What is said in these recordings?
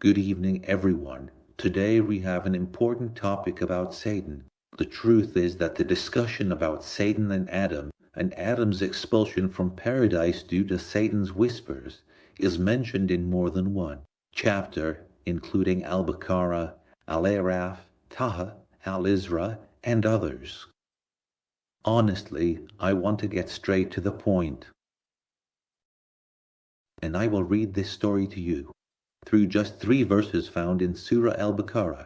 Good evening, everyone. Today we have an important topic about Satan. The truth is that the discussion about Satan and Adam's expulsion from paradise due to Satan's whispers, is mentioned in more than one chapter, including Al-Baqarah, Al-Araf, Taha, Al-Isra, and others. Honestly, I want to get straight to the point. And I will read this story to you through just 3 verses found in Surah Al-Baqarah.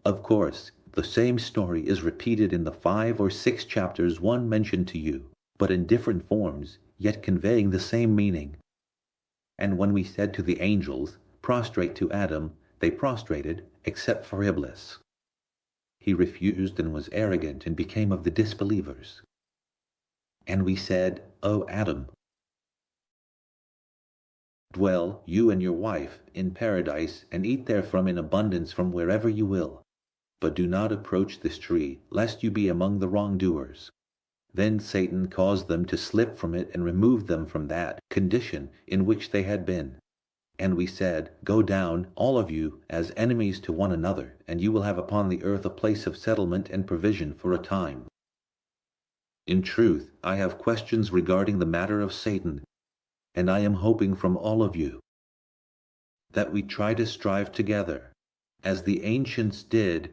Of course, the same story is repeated in the 5 or 6 chapters one mentioned to you, but in different forms, yet conveying the same meaning. And when we said to the angels, prostrate to Adam, they prostrated, except for Iblis. He refused and was arrogant and became of the disbelievers. And we said, O Adam, dwell, you and your wife, in paradise, and eat therefrom in abundance from wherever you will. But do not approach this tree, lest you be among the wrongdoers. Then Satan caused them to slip from it and removed them from that condition in which they had been. And we said, Go down, all of you, as enemies to one another, and you will have upon the earth a place of settlement and provision for a time. In truth, I have questions regarding the matter of Satan, and I am hoping from all of you that we try to strive together, as the ancients did,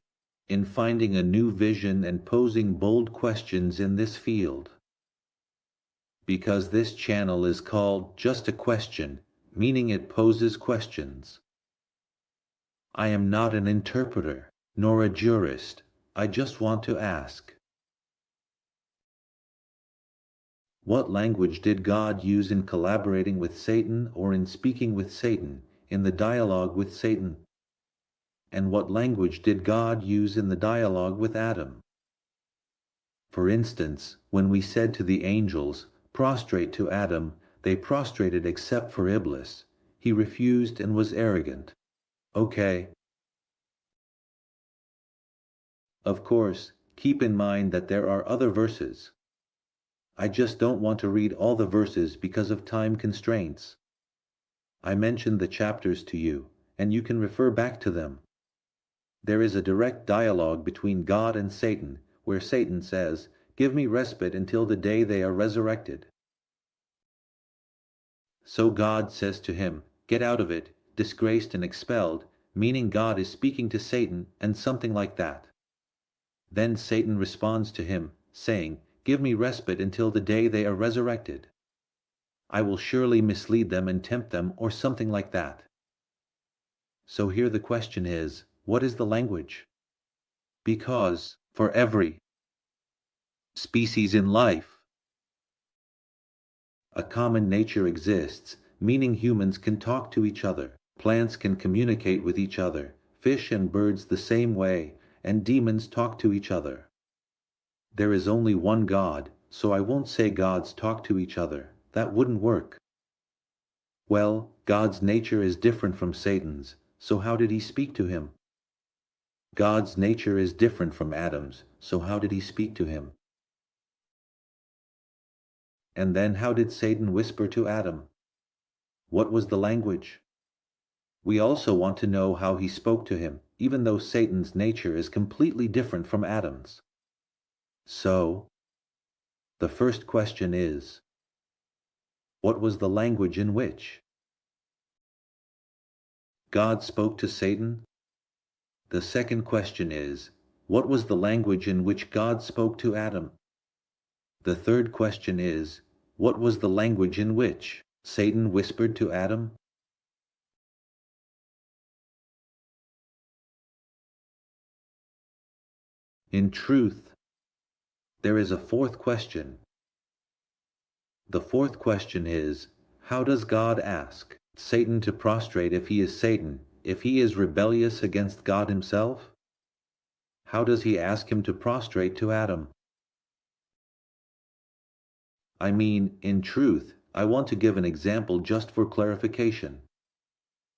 in finding a new vision and posing bold questions in this field. Because this channel is called Just a Question, meaning it poses questions. I am not an interpreter, nor a jurist. I just want to ask. What language did God use in collaborating with Satan or in speaking with Satan, in the dialogue with Satan? And what language did God use in the dialogue with Adam? For instance, when we said to the angels, prostrate to Adam, they prostrated except for Iblis. He refused and was arrogant. Okay. Of course, keep in mind that there are other verses. I just don't want to read all the verses because of time constraints. I mentioned the chapters to you, and you can refer back to them. There is a direct dialogue between God and Satan, where Satan says, Give me respite until the day they are resurrected. So God says to him, Get out of it, disgraced and expelled, meaning God is speaking to Satan and something like that. Then Satan responds to him, saying, Give me respite until the day they are resurrected. I will surely mislead them and tempt them, or something like that. So here the question is, what is the language? Because, for every species in life, a common nature exists, meaning humans can talk to each other, plants can communicate with each other, fish and birds the same way, and demons talk to each other. There is only one God, so I won't say gods talk to each other. That wouldn't work. Well, God's nature is different from Satan's, so how did he speak to him? God's nature is different from Adam's, so how did he speak to him? And then how did Satan whisper to Adam? What was the language? We also want to know how he spoke to him, even though Satan's nature is completely different from Adam's. So, the first question is, what was the language in which God spoke to Satan? The second question is, what was the language in which God spoke to Adam? The third question is, what was the language in which Satan whispered to Adam? In truth, there is a fourth question. The fourth question is, how does God ask Satan to prostrate if he is Satan, if he is rebellious against God himself? How does he ask him to prostrate to Adam? I mean, in truth, I want to give an example just for clarification.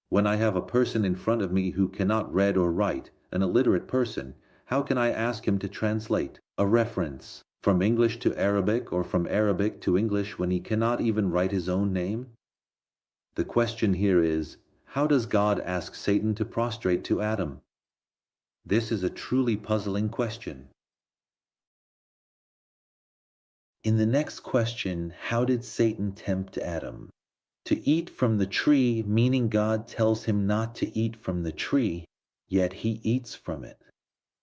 When I have a person in front of me who cannot read or write, an illiterate person, how can I ask him to translate a reference from English to Arabic or from Arabic to English when he cannot even write his own name? The question here is, How does God ask Satan to prostrate to Adam? This is a truly puzzling question. In the next question, how did Satan tempt Adam? To eat from the tree, meaning God tells him not to eat from the tree, yet he eats from it.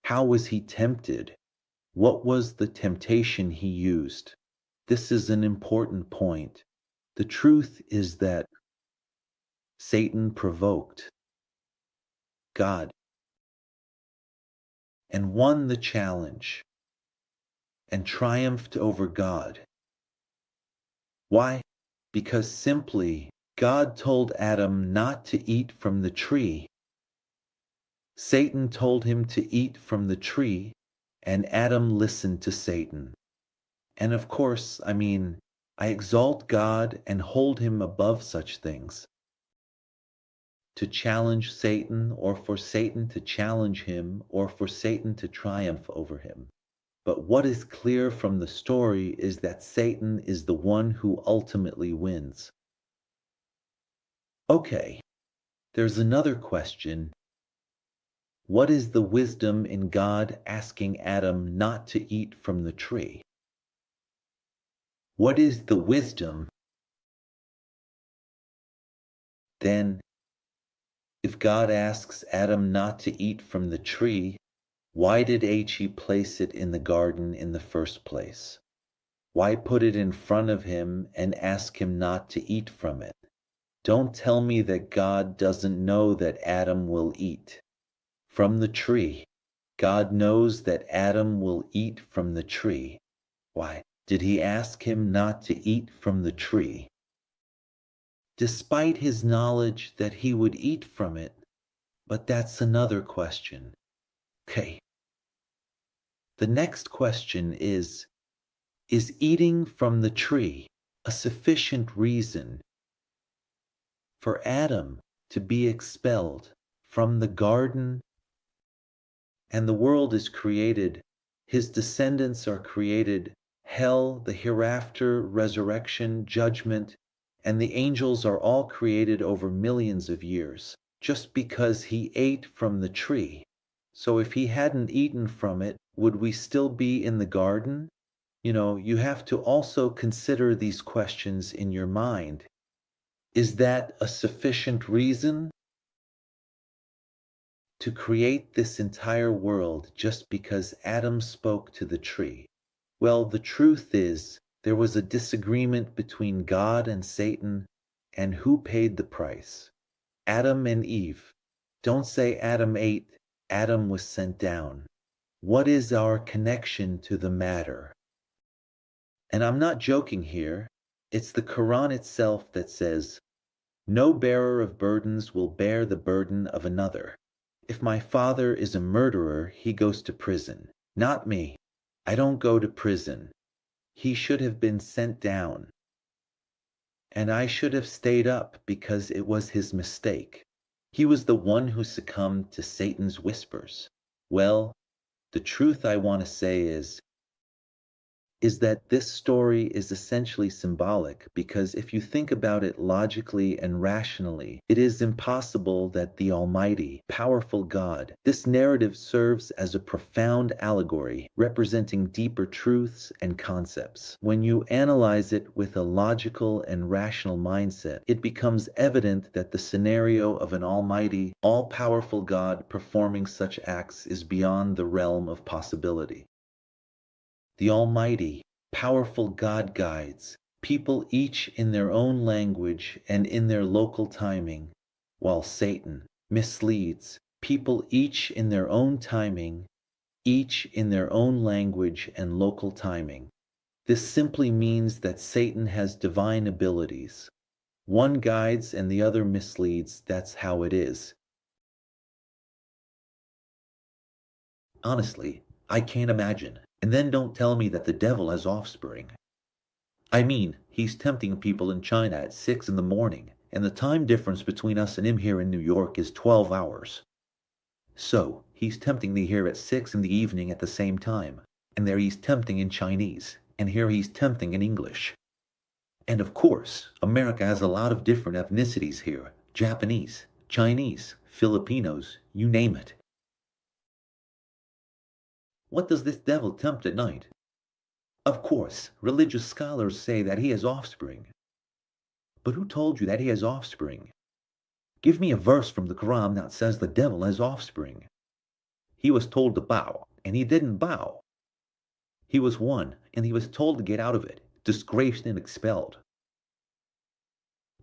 How was he tempted? What was the temptation he used? This is an important point. The truth is that Satan provoked God and won the challenge and triumphed over God. Why? Because simply God told Adam not to eat from the tree. Satan told him to eat from the tree, and Adam listened to Satan. And of course, I exalt God and hold him above such things. To challenge Satan, or for Satan to challenge him, or for Satan to triumph over him. But what is clear from the story is that Satan is the one who ultimately wins. Okay, there's another question. What is the wisdom in God asking Adam not to eat from the tree? What is the wisdom? Then, if God asks Adam not to eat from the tree, why did He place it in the garden in the first place? Why put it in front of him and ask him not to eat from it? Don't tell me that God doesn't know that Adam will eat from the tree. God knows that Adam will eat from the tree. Why did he ask him not to eat from the tree? Despite his knowledge that he would eat from it, but that's another question. Okay. The next question is eating from the tree a sufficient reason for Adam to be expelled from the garden? And the world is created, his descendants are created, hell, the hereafter, resurrection, judgment, and the angels are all created over millions of years, just because he ate from the tree. So if he hadn't eaten from it, would we still be in the garden? You have to also consider these questions in your mind. Is that a sufficient reason to create this entire world just because Adam spoke to the tree? Well, the truth is, there was a disagreement between God and Satan, and who paid the price? Adam and Eve. Don't say Adam ate, Adam was sent down. What is our connection to the matter? And I'm not joking here. It's the Quran itself that says, "No bearer of burdens will bear the burden of another. If my father is a murderer, he goes to prison. Not me. I don't go to prison. He should have been sent down. And I should have stayed up because it was his mistake. He was the one who succumbed to Satan's whispers." Well, the truth I want to say is that this story is essentially symbolic, because if you think about it logically and rationally, it is impossible that the Almighty, powerful God, this narrative serves as a profound allegory representing deeper truths and concepts. When you analyze it with a logical and rational mindset, it becomes evident that the scenario of an almighty, all-powerful God performing such acts is beyond the realm of possibility. The almighty, powerful God guides people each in their own language and in their local timing, while Satan misleads people each in their own timing, each in their own language and local timing. This simply means that Satan has divine abilities. One guides and the other misleads. That's how it is. Honestly, I can't imagine. And then don't tell me that the devil has offspring. He's tempting people in China at 6 in the morning, and the time difference between us and him here in New York is 12 hours. So, he's tempting me here at 6 in the evening at the same time, and there he's tempting in Chinese, and here he's tempting in English. And of course, America has a lot of different ethnicities here. Japanese, Chinese, Filipinos, you name it. What does this devil tempt at night? Of course, religious scholars say that he has offspring. But who told you that he has offspring? Give me a verse from the Quran that says the devil has offspring. He was told to bow, and he didn't bow. He was one, and he was told to get out of it, disgraced and expelled.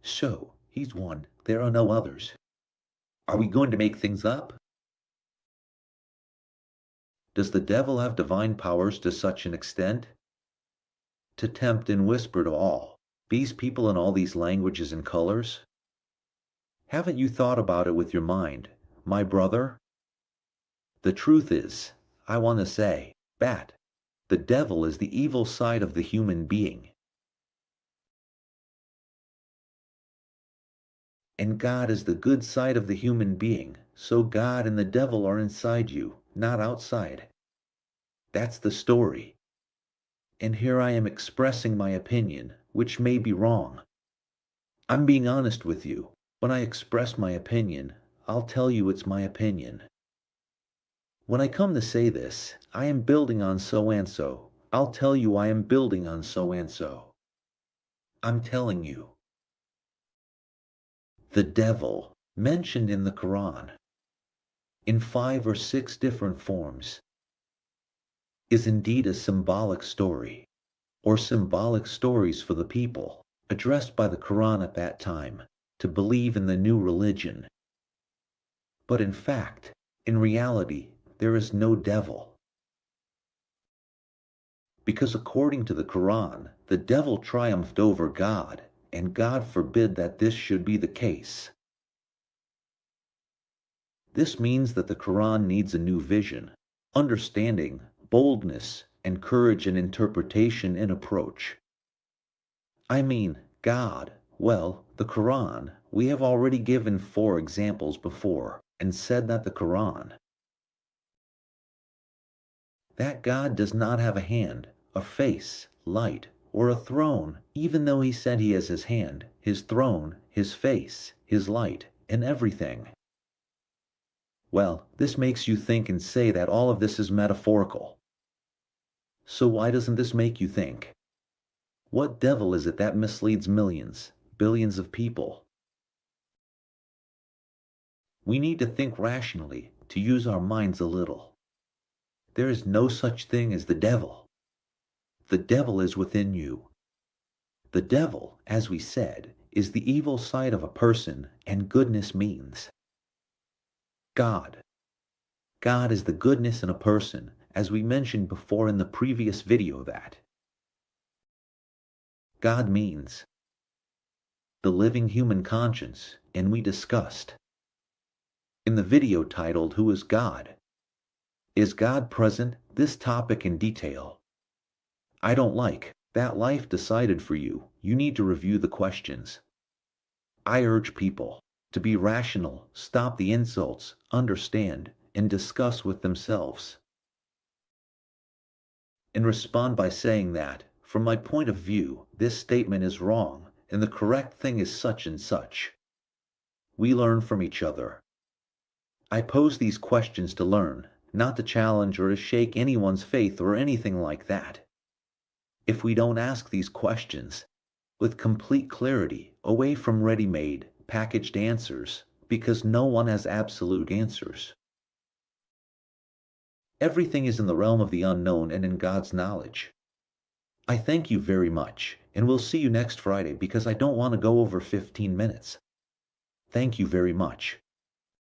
So, he's one, there are no others. Are we going to make things up? Does the devil have divine powers to such an extent? To tempt and whisper to all, these people in all these languages and colors? Haven't you thought about it with your mind, my brother? The truth is, I want to say, Bat, the devil is the evil side of the human being. And God is the good side of the human being, so God and the devil are inside you, not outside. That's the story. And here I am expressing my opinion, which may be wrong. I'm being honest with you. When I express my opinion, I'll tell you it's my opinion. When I come to say this, I am building on so-and-so. I'll tell you I am building on so-and-so. I'm telling you. The devil, mentioned in the Quran, in 5 or 6 different forms, is indeed a symbolic story, or symbolic stories for the people, addressed by the Quran at that time, to believe in the new religion. But in fact, in reality, there is no devil. Because according to the Quran, the devil triumphed over God, and God forbid that this should be the case. This means that the Quran needs a new vision, understanding, boldness, and courage in interpretation and approach. I mean, God, well, the Quran, we have already given 4 examples before, and said that the Quran, that God does not have a hand, a face, light, or a throne, even though he said he has his hand, his throne, his face, his light, and everything. Well, this makes you think and say that all of this is metaphorical. So why doesn't this make you think? What devil is it that misleads millions, billions of people? We need to think rationally, to use our minds a little. There is no such thing as the devil. The devil is within you. The devil, as we said, is the evil side of a person, and goodness means God. God is the goodness in a person, as we mentioned before in the previous video that God means the living human conscience, and we discussed in the video titled Who is God? Is God present? This topic in detail. I don't like that life decided for you. You need to review the questions. I urge people to be rational, stop the insults, understand, and discuss with themselves. And respond by saying that, from my point of view, this statement is wrong, and the correct thing is such and such. We learn from each other. I pose these questions to learn, not to challenge or to shake anyone's faith or anything like that. If we don't ask these questions with complete clarity, away from ready-made, packaged answers, because no one has absolute answers. Everything is in the realm of the unknown and in God's knowledge. I thank you very much, and we'll see you next Friday because I don't want to go over 15 minutes. Thank you very much.